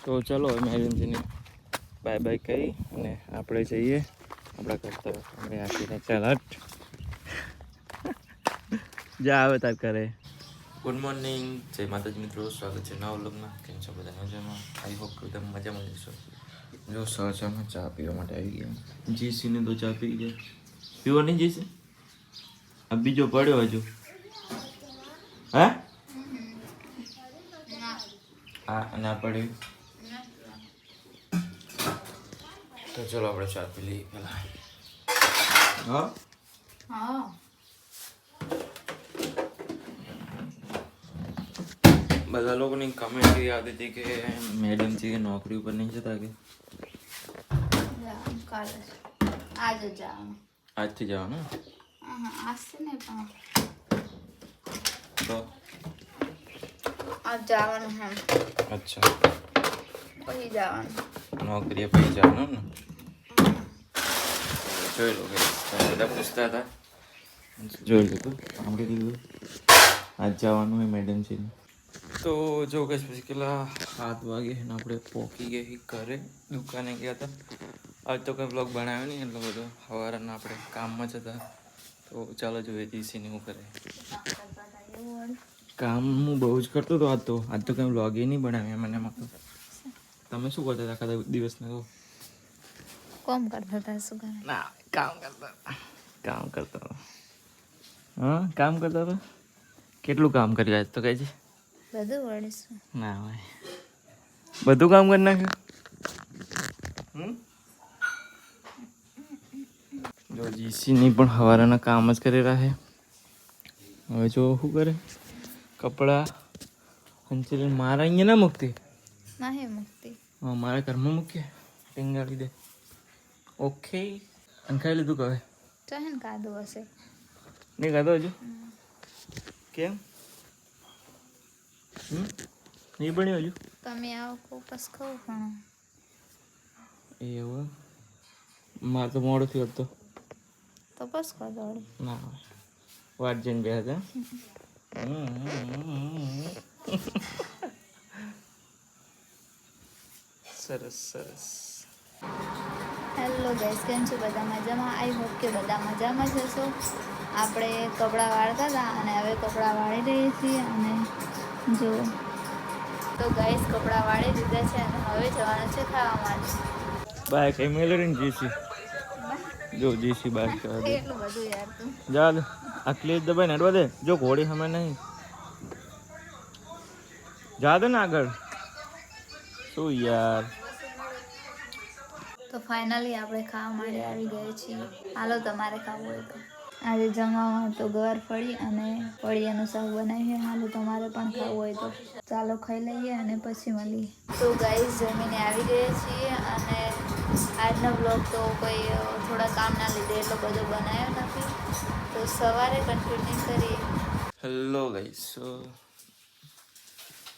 તો ચલો મેડમજીને bye bye કહી અને આપણે જઈએ આપણા કરતા અમે આપીને ચાલ હટ જા આવે તાર કરે. ગુડ મોર્નિંગ, જય માતાજી મિત્રો, સ્વાગત છે નવા વ્લોગમાં. કેમ છો બધા મજામાં? આઈ હોપ કે તમે મજામાં જશો. જો સવારમાં ચા પીવા માટે આવી ગયા. જીસીને તો ચા પી ગયા. પીવો નહીં જીસી? આ બીજો પડ્યો હજુ. હે હા અને આ પડ્યું. તો ચલો આપણે ચા પી લઈએ પેલા. હા હા બધા લોકોની કમેન્ટ એવી આવતી હતી કે મેડમ છે કે નોકરી ઉપર નહીં જતા કે કાલે આજે જવાનું. આજથી જવાનું આજથી નહીં પણ તો આજ જવાનું હે. અચ્છા પછી જવાનું નોકરીએ પછી જવાનું ને. જોઈ લો કે બધા પૂછતા હતા, જોઈ લીધું, સાંભળી લીધું. આજ જવાનું હોય મેડમ છે. તો જો કે પછી કેટલા 7 વાગે ને આપણે પહોંચી ગયા ઘરે. દુકાને ગયા હતા. આજ તો કંઈ બ્લોગ બનાવ્યો નહીં એટલો બધો. સવારના આપણે કામમાં જ હતા. તો ચાલો જોઈએ જીસીને શું કરે. કામ હું બહુ જ કરતો હતો આજ તો કંઈ બ્લોગ એ નહીં બનાવ્યા મને એમાં. તમે શું કરતા હતા આખા દિવસના? તો કોમ કરતા હતા. શું કરે? ના, કામ કરતા હતા. હા, કામ કરતા હતા. કેટલું કામ કર્યું આજ તો કહેજે. બધું વળીશું. ના ભાઈ, બધું કામ કરી નાખ્યું. જો જીસીની પણ સવારના કામ જ કરી રહ્યા છે. હવે જો શું કરે, કપડાં હંચીને મારા અહીંયા ના મૂકતી. નહીં મૂકતી. હા, મારા ઘરમાં મૂકીએ, ટીંગાડી દે. ઓકે. અને ખાઈ લીધું કહે? ચાહે ને કાદો હશે. નહીં ખાધો હજુ? કેમ? નહીં બન્યું હજુ? તમે આવો કોપસ ખાવ પણ એવું મારે તો મોડું થયું હતું. તો બસ ખા દોડી. ના વાત જઈને બે હતા. સરસ સરસ. હેલો ગાઈસ, કેમ છો બધા મજામાં? આઈ હોપ કે બધા મજામાં જશો. આપણે કપડાં વાળતા હતા અને હવે કપડાં વાળી રહીએ છીએ. અને જો તો ગાઈસ કપડાં વાળી દીધા છે અને હવે જવાનું છે ખાવા માટે. બાય કઈ મેલરીને જીસી જો જીસી બાય કરવા દે. એટલું બધું યાર તું જા દે આ ક્લિપ દબાઈને હટવા દે. જો ઘોડી હમે નહીં જા દે ને આગળ. શું યાર. તો ફાઇનલી આપણે ખાવા માટે આવી ગયા છીએ. હાલો તમારે ખાવું હોય તો. આજે જમવામાં તો ગવાર ફળી અને ફળિયાનું શાક બનાવ્યું. હાલો તમારે પણ ખાવું હોય તો ચાલો ખાઈ લઈએ અને પછી મળીએ. તો ગાઈસ જમીને આવી ગયા છીએ અને આજનો બ્લોગ તો કોઈ થોડા કામના લીધે એટલો બધો બનાવ્યો નથી. તો સવારે કન્ટિન્યુ કરીએ. હેલો ગાઈસ,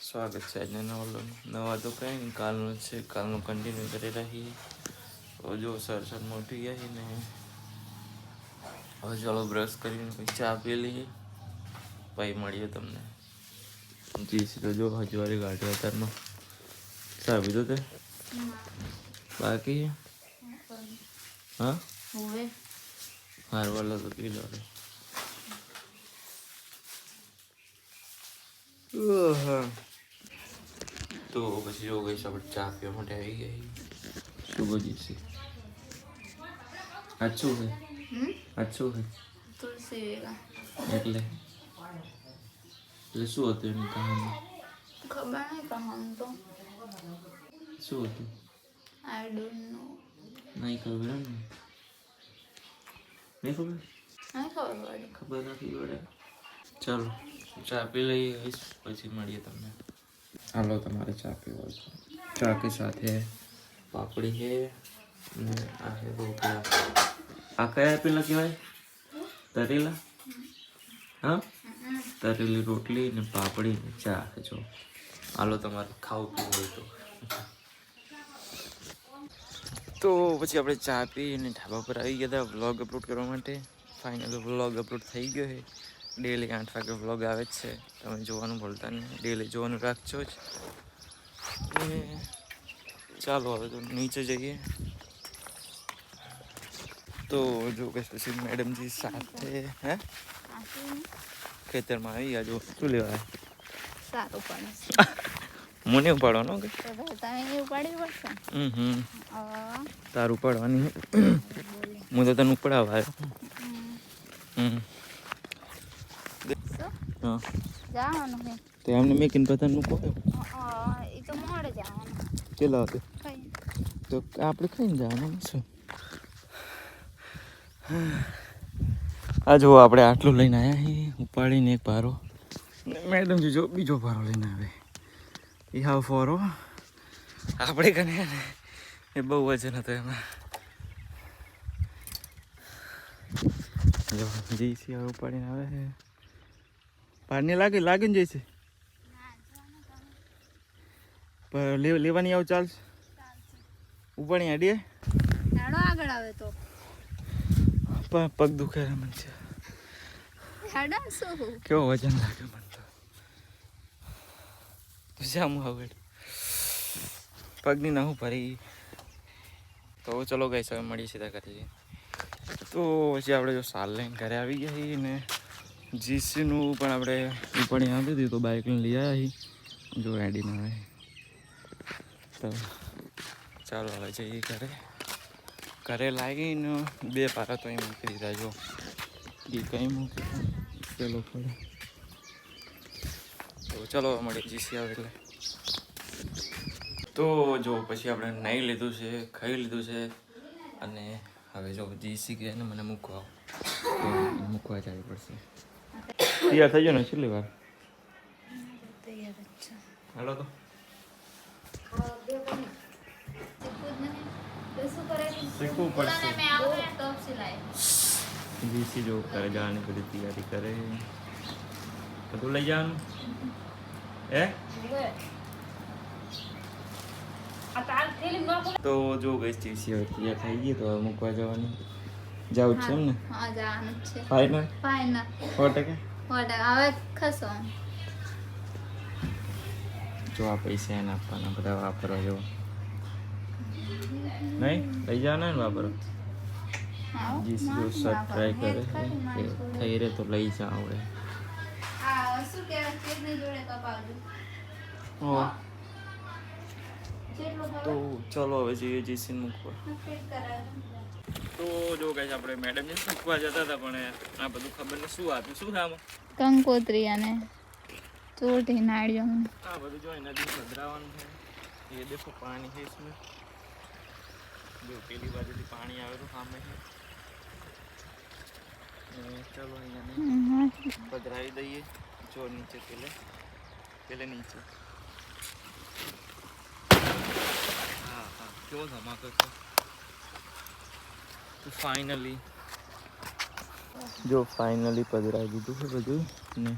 સ્વાગત છે આજના નવા તો કંઈ નહીં, કાલનું છે. કાલનું કન્ટિન્યુ કરી રહી. તો જો સર મોટી ગયા ને હવે ચાલો બ્રશ કરીને પછી ચા પી લઈએ, પછી મળીએ તમને. જી તો જો હજવારી ગાંઠી અત્યારમાં ચા પીધો તે બાકી? હા હવે હારવાલો તો પી લો. તો પછી જો ગઈ આપણે ચા પીવા માટે આવી ગઈ. શું બોલી છે? આજ શું છે? આજ શું છે? તુલસી વેલા. એટલે શું હતું એની કહાની? ખબર નહીં કહાની તો. શું હતું? I don't know. નહીં ખબર ને? નહીં ખબર? નહીં ખબર પડી. ખબર નથી પડે. ચાલો ચા પી લઈએ, પછી મળીએ તમને. હાલો તમારે ચા પીવો છે? ચા કે સાથે પાપડી છે ને આ છે રોટલા. આ કયા પેલા કહેવાય? તરેલા? હા, તરેલી રોટલી ને પાપડી ને ચા. જો હાલો તમારે ખાવું પીવું હોય તો પછી આપણે ચા પી અને ઢાબા પર આવી ગયા હતા વ્લોગ અપલોડ કરવા માટે. ફાઇનલ વ્લોગ અપલોડ થઈ ગયો છે. ડેલી 8 વાગે વ્લોગ આવે જ છે. તમે જોવાનું ભૂલતા નહીં, ડેલી જોવાનું રાખજો જ. ચાલો હવે તો નીચે જઈએ. તો જો કે પછી મેડમજી સાથે હે ખેતરમાં આવી ગયા. જો શું લેવા સારું પડે મને ઉપાડવાનો કે તમે ઉપાડી પડશે. તારું ઉપાડવાની હું તો તને ઉપડાવવા આવ્યો. હા જવાનું છે તો એમને મેં કિન પતંગ મૂકો એ તો મોડે જવાનું. ચલો તો આપણે ખાઈને જવાનું શું. આ જો આપણે આટલું લઈને આવ્યા છીએ ઉપાડીને એક ભારો. મેડમજી જો બીજો ભારો લઈને આવે એ હાવ ફોરો. આપણે કને એ બહુ વજન હતો એમાં. જો જઈશી હવે ઉપાડીને આવે છે. પાણી લાગે ને જઈશે પણ લેવાની આવું ચાલશે. ઉપાડી અડીએ આગળ આવે તો પગ દુખે મને છે. કેવો વજન લાગે મને તો જામ આગળ પગની ના હું ભરી. તો ચલો ગઈ હવે મળીએ સીધા કરી. તો પછી આપણે જો સાલ લઈને ઘરે આવી ગયા છીએ ને જીસીનું પણ આપણે ઉપાડી આપી દીધું. તો બાઇક લઈને લઈ આવ્યા છીએ. જો રેડીમાં આવે તો ચાલો હવે જઈએ ઘરે લાગીને 2 પારા તો અહીં મૂકી દીધા. જો એ કંઈ મૂકી પેલો પડે. તો ચલો મળીએ જીસી આવે એટલે. તો જો પછી આપણે નાહી લીધું છે, ખાઈ લીધું છે અને હવે જો જીસી ગયા ને મને મૂકવા જવી પડશે. તૈયાર થઈ ગયો ને છેલ્લી વાર. હાલો તો શીખવું પડશે. જીસી જો કરે જવાની બધી તૈયારી કરે. બધું લઈ જવાનું તો જો ગઈ જીસી હવે તૈયાર થઈ ગઈ. તો હવે મૂકવા જવાનું જાવ છે એમ ને. ફાઈનલ 100%. હવે ખસો જો આ પૈસા એને આપવાના બધા વાપરવા જેવો નહીં. લઈ જવાના ને વાપરવા. જીસી જો શર્ટ ટ્રાય કરે કે થઈ રહે તો લઈ જા આવડે. તો ચલો હવે જઈએ જીસી મૂકવા. તો જો કઈ આપણે મેડમ ને મૂકવા જતા હતા પણ આ બધું ખબર ને શું આપ્યું. શું થાય કંકોત્રી અને ચોટી નાળિયો. આ બધું જો નદી પધરાવાનું છે. ये देखो पानी है इसमें. जो पेली बाजूથી પાણી આવેલું સામે છે. ચલો અહીંયા પધરાવી દઈએ. જો નીચે પેલે નીચે. હા કેવો ધમાકો છે. તો ફાઇનલી પધરાવી દીધું છે બધું ને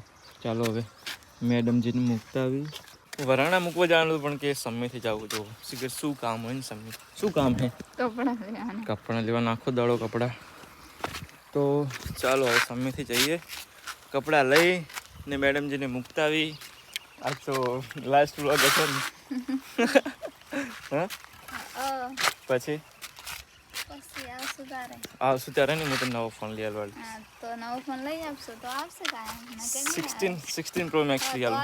ચાલો હવે મેડમજીને મૂકતા આવી. વરાણા મૂકવા જવાનું પણ કે સમયથી જવું. જો શું કામ હોય ને સમય શું કામ છે. કપડાં લેવા નાખો દાડો કપડાં. તો ચાલો હવે સમયથી જઈએ કપડાં લઈ ને મેડમજીને મૂકતા આવી. આ તો લાસ્ટ વ્લોગ હતો ને. હા પછી આવશું ત્યારે નહીં. હું તો નવો ફોન લઈ આવવા. તો નવો ફોન લઈ આપશો તો આવશે. 16 Pro Max લઈ આવું.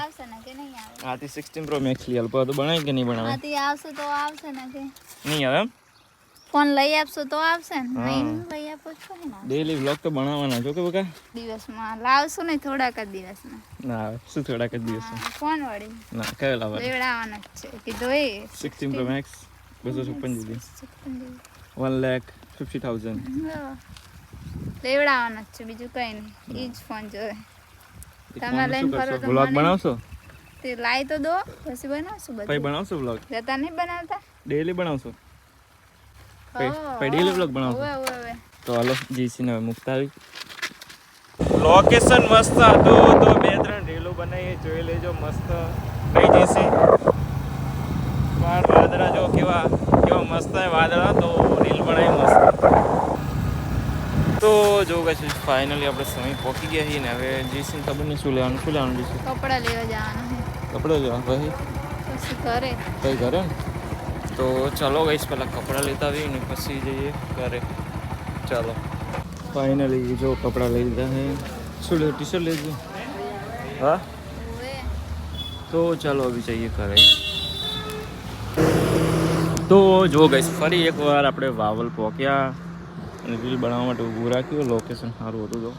હાથી 16 Pro Max લઈ આવું. તો બનાવી કે નહીં બનાવે. હાથી આવશે તો આવશે ને કે નહીં આવે એમ. ફોન લઈ આપશો તો આવશે ને. નહીં લઈ આપો છો ને. ડેલી વ્લોગ તો બનાવવાના જો કે બકા. દિવસમાં લાવશું ને થોડાક જ દિવસમાં. ના શું થોડાક જ દિવસમાં. ફોન વળી ના કયો લાવવાનો. લેવડાવવાનો જ છે કીધું એ 16 Pro Max 256 GB 1,50,000 લેવડાવવાનો જ છે બીજું કઈ નહીં. ઈ જ ફોન જોવે. તમે લઈને ફરો તો વ્લોગ બનાવશો. તે લાઈ તો દો પછી બનાવશું બધું. પછી બનાવશો વ્લોગ. જતા નહીં બનાવતા. ડેલી બનાવશો. પછી ડેલી વ્લોગ બનાવશો. ઓવે તો હાલો જીસી ને મૂકતા આવી. લોકેશન મસ્ત હતું તો 2-3 રીલો બનાવી જોઈ લેજો. મસ્ત કઈ જીસી વાદળા જો કેવા મસ્ત વાદળા. તો રીલ બનાવી મસ્ત. તો જો કશું ફાઇનલી આપણે સમય પહોંચી ગયા છીએ ને હવે જીસીને ખબર નહીં શું લેવાનું જીસી. કપડાં લેવા જવાનું છે. કપડાં લેવા પછી ઘરે કઈ ઘરે ને. તો તો ચાલો ગઈશ પહેલાં કપડાં લેતા આવીએ ને પછી જઈએ ઘરે. ચાલો ફાઇનલી જો કપડાં લઈ લીધા હે. શું લે ટી શર્ટ લેજો? હા તો ચાલો અભી જઈએ ઘરે. તો જો ગઈશ ફરી એકવાર આપણે વાવલ પહોંચ્યા અને રીલ બનાવવા માટે ઊભું રાખ્યું. લોકેશન સારું હતું તો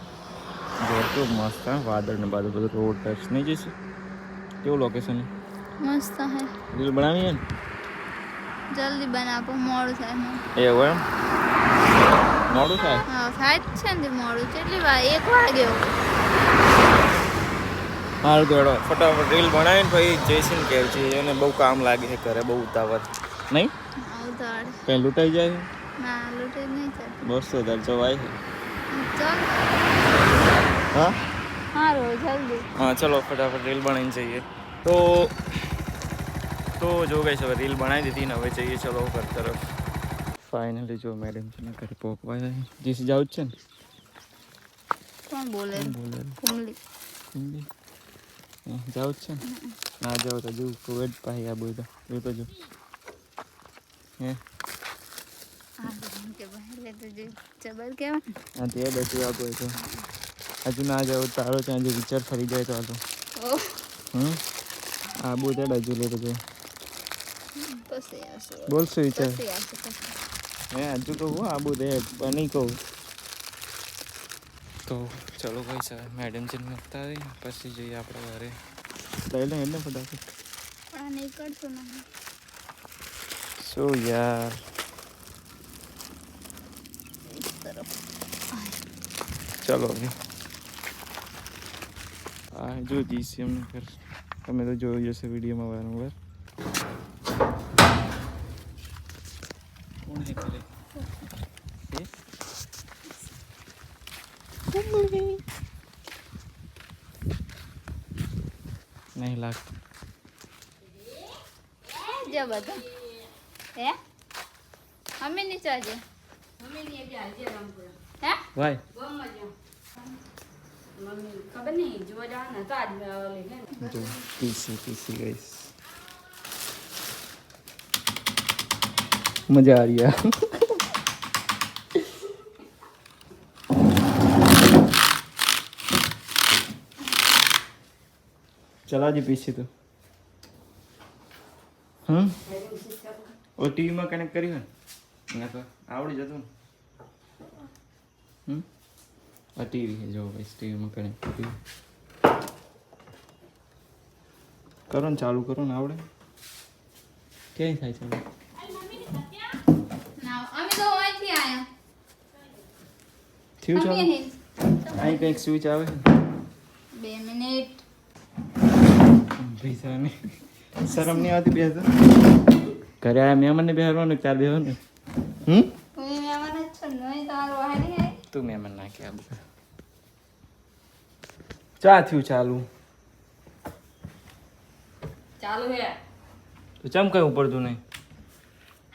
જો કેવું મસ્ત હા, વાદળ ને બાદળ બધું રોડ ટચ નહીં જઈશું. કેવું લોકેશન મસ્ત હે. રીલ બનાવીએ ને જલ્દી બનાવો, મોડું થાય. એવું એમ મોડું થાય? હા થાય જ છે ને મોડું. કેટલી વાર? 1 વાગ્યો. હાલ તો એડો ફટાફટ રીલ બનાવીને પછી જઈશું કે છે એને બહુ કામ લાગે છે ઘરે, બહુ ઉતાવળ નહીં? ઉતાવળ કંઈ લૂંટાઈ જાય? ના લૂંટે નહીં થાય. 200,000 જવાય છે. ચાલ હા સારું જલ્દી. હા ચલો ફટાફટ રીલ બનાવીને જઈએ. તો જો ગઈ હવે રીલ બનાવી દીધી ને હવે જઈએ ચલો ઘર તરફ. ફાઇનલી જો મેડમ છે ને ઘરે પહોંચવાય. જીસી જાવ જ છે ને? કોણ બોલે? કુંડલી જાવ જ છે ને? ના જાવ તો જો કોવિડ પાસે આ બધું એ તો જો હે કે ભાઈ તો જે જબર કહેવાય. હા તે બધું આપો તો હજુ ના જાવ તારો ત્યાં જો વિચાર ફરી જાય તો હાલો. આ બધું હજુ લેતો જો પછી આવશે. બોલશો વિચાર પછી આવશે. હે હજુ તો હું આબુ દે નહીં કહું તો ચલો ભાઈ સર મેડમ છે મૂકતા આવી પછી જઈએ આપણે ઘરે. લઈ લે એને ફટાફટ. પણ આ નહીં કરશો ના શું યાર ચલો હવે હા જો જીસી એમને કર તમે તો જોયું જશે વિડીયોમાં વારંવાર. કોણ હે કરે નહીં લાગતું જે બધા હે અમે નીચે આજે હે ભાઈ ખબર નહીં જોવા જવાના તો આજ જો પીસી ગઈશ મજા આ રહી है चला जी पीछे तो और टीवी में कनेक्ट करी है ना तो आवड़ी जतो आ टीवी है जो इस टीवी में कनेक्ट करी करो ने चालू करो ने आवड़े क्या થાય છે ના અમે તો અહીંથી આયા થયું ચાલુ અહીં અહીં કંઈક સ્વિચ આવે 2 મિનિટ પૈસા ને શરમ નહીં આવતી બેસો ઘરે આયા મહેમાનને બેહરવાનું ચાર બેહવાનું કોઈ મહેમાન જ છો નહીં તમારો વાહની હે તું મહેમાન ના કે આ ચા થયું ચાલુ ચાલુ હે તો ચમ કઈ ઉપડતું નહીં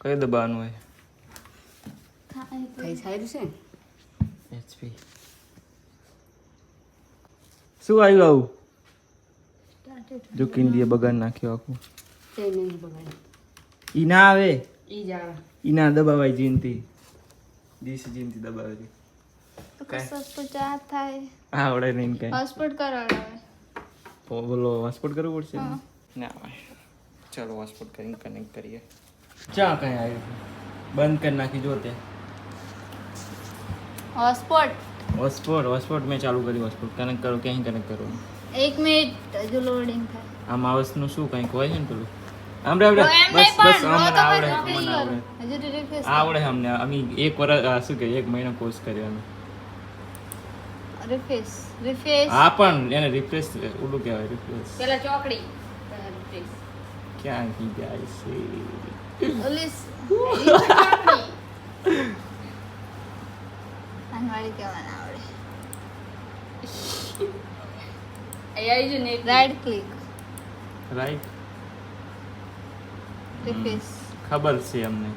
કઈ દબાવવાનું હોય કઈ સાઈડ છે એચપી શું આવ્યું આવું જો કિંડીએ બગાડ નાખ્યો આખું તે નહીં બગાડ ઈ ના આવે ઈ જ આવે ઈ ના દબાવાય જીનથી દીસ જીનથી દબાવે છે તો કસક ચા થાય આવડે નહીં કઈ હોસ્પિટલ કરાવે બોલો હોસ્પિટલ કરવું પડશે હા. ના આવે ચાલો હોસ્પિટલ કરીને કનેક્ટ કરીએ ચા કઈ આવ્યું બંધ કરી નાખી જો તે હોસ્પિટલ મેં ચાલુ કરી હોસ્પિટલ કનેક્ટ કરો ક્યાંય કનેક્ટ કરો 1 મિનિટ હજુ લોડિંગ થાય આ માઉસનું શું કંઈક હોય છે ને પેલું આવડે તો એમ બસ નહીં બસ પણ અમને તો આવડે પછી અમને આવડે હજુ તો રિફ્રેશ આવડે અમને અમે 1 વર્ષ શું કે 1 મહિનો કોર્સ કર્યો અમે રિફ્રેશ હા પણ એને રિફ્રેશ ઓલું કહેવાય રિફ્રેશ પેલા ચોકડી ક્યાં કી જાય છે ઓલીસ અનવાળી કેવાના આવડે AI જો ને રાઈટ ક્લિક રાઈટ રિફ્રેશ ખબર છે અમને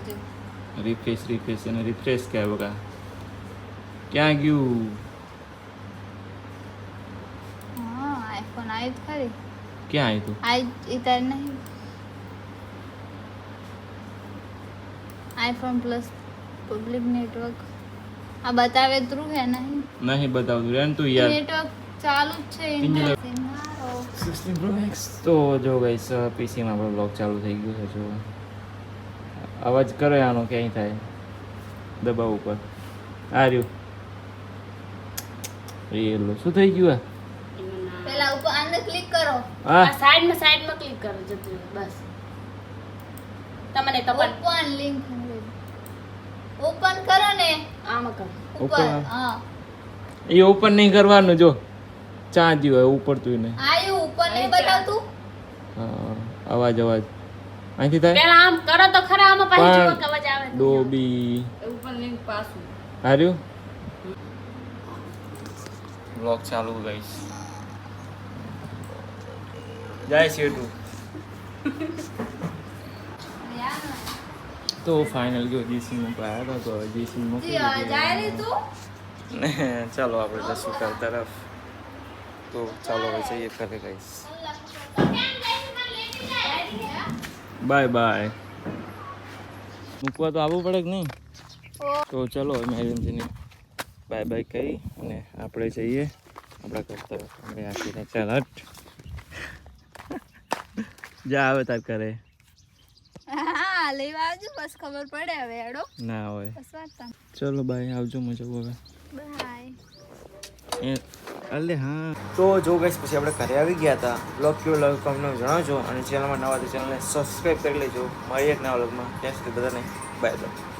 હજુ રિફ્રેશ અને રિફ્રેશ કહેવાય બકા ક્યાં ગયું હા આઈફોન આવ્યું જ ખરી ક્યાં આવ્યું તું આઈ ઈ તાર નહીં આઈફોન પ્લસ પબ્લિક નેટવર્ક આ બતાવે થ્રુ હે નહીં નહીં બતાવતું રે તું યાર નેટવર્ક ચાલુ જ છે ઇન્ટરનેટ મારો 16 Pro Max તો જો ગાઈસ પીસી માં આપણો બ્લોગ ચાલુ થઈ ગયો છે જો અવાજ કરે આનો ક્યાંય થાય દબાવ ઉપર આ રહ્યું રેલો શું થઈ ગયું પેલા ઉપર અંદર ક્લિક કરો આ સાઈડમાં ક્લિક કરો જતું રહે, બસ તમને તો પણ ઓપન લિંક ઓપન કરો ને આમાં કરો ઉપર Open. હા એ ઓપન નહીં કરવાનું જો ચાંદ્યું હોય ઉપરતું ને આયું ઉપર નહીં બતાવતું હા અવાજ અહીંથી થાય પેલા આમ કરો તો ખરા આમાં પાછી પણ જુઓ કે અવાજ આવે ડોબી ઉપર લિંક પાછું હાર્યું બ્લોગ ચાલુ ગાઈસ જાય છે તું તો ફાઇનલ ગયો જીસી મૂકવા આવ્યો તો જીસી મૂકી જાય રે તું ને ચાલો આપણે જશું ઘર તરફ તો ચાલો હવે જઈએ ઘરે ગાઈસ બાય બાય મૂકવા તો આવવું પડે કે નહીં તો ચલો મેરીનજીને બાય બાય કહી અને આપણે જઈએ આપણા ઘર તરફ આપણે આખીને ચાલ હટ જા આવે તાર કરે હા લેવા આવજો બસ ખબર પડે હવે એડો ના હોય બસ વાત ચલો બાય આવજો મજા હવે બાય અલે હા તો જો ગાઈસ પછી આપણે ઘરે આવી ગયા હતા બ્લોગ કેવો લાગ્યો કમેન્ટમાં જણાવજો અને ચેનલમાં નવા તો ચેનલને સબસ્ક્રાઈબ કરી લેજો મળીએ એક નવા બ્લોગમાં ત્યાં સુધી બધાને બાય બાય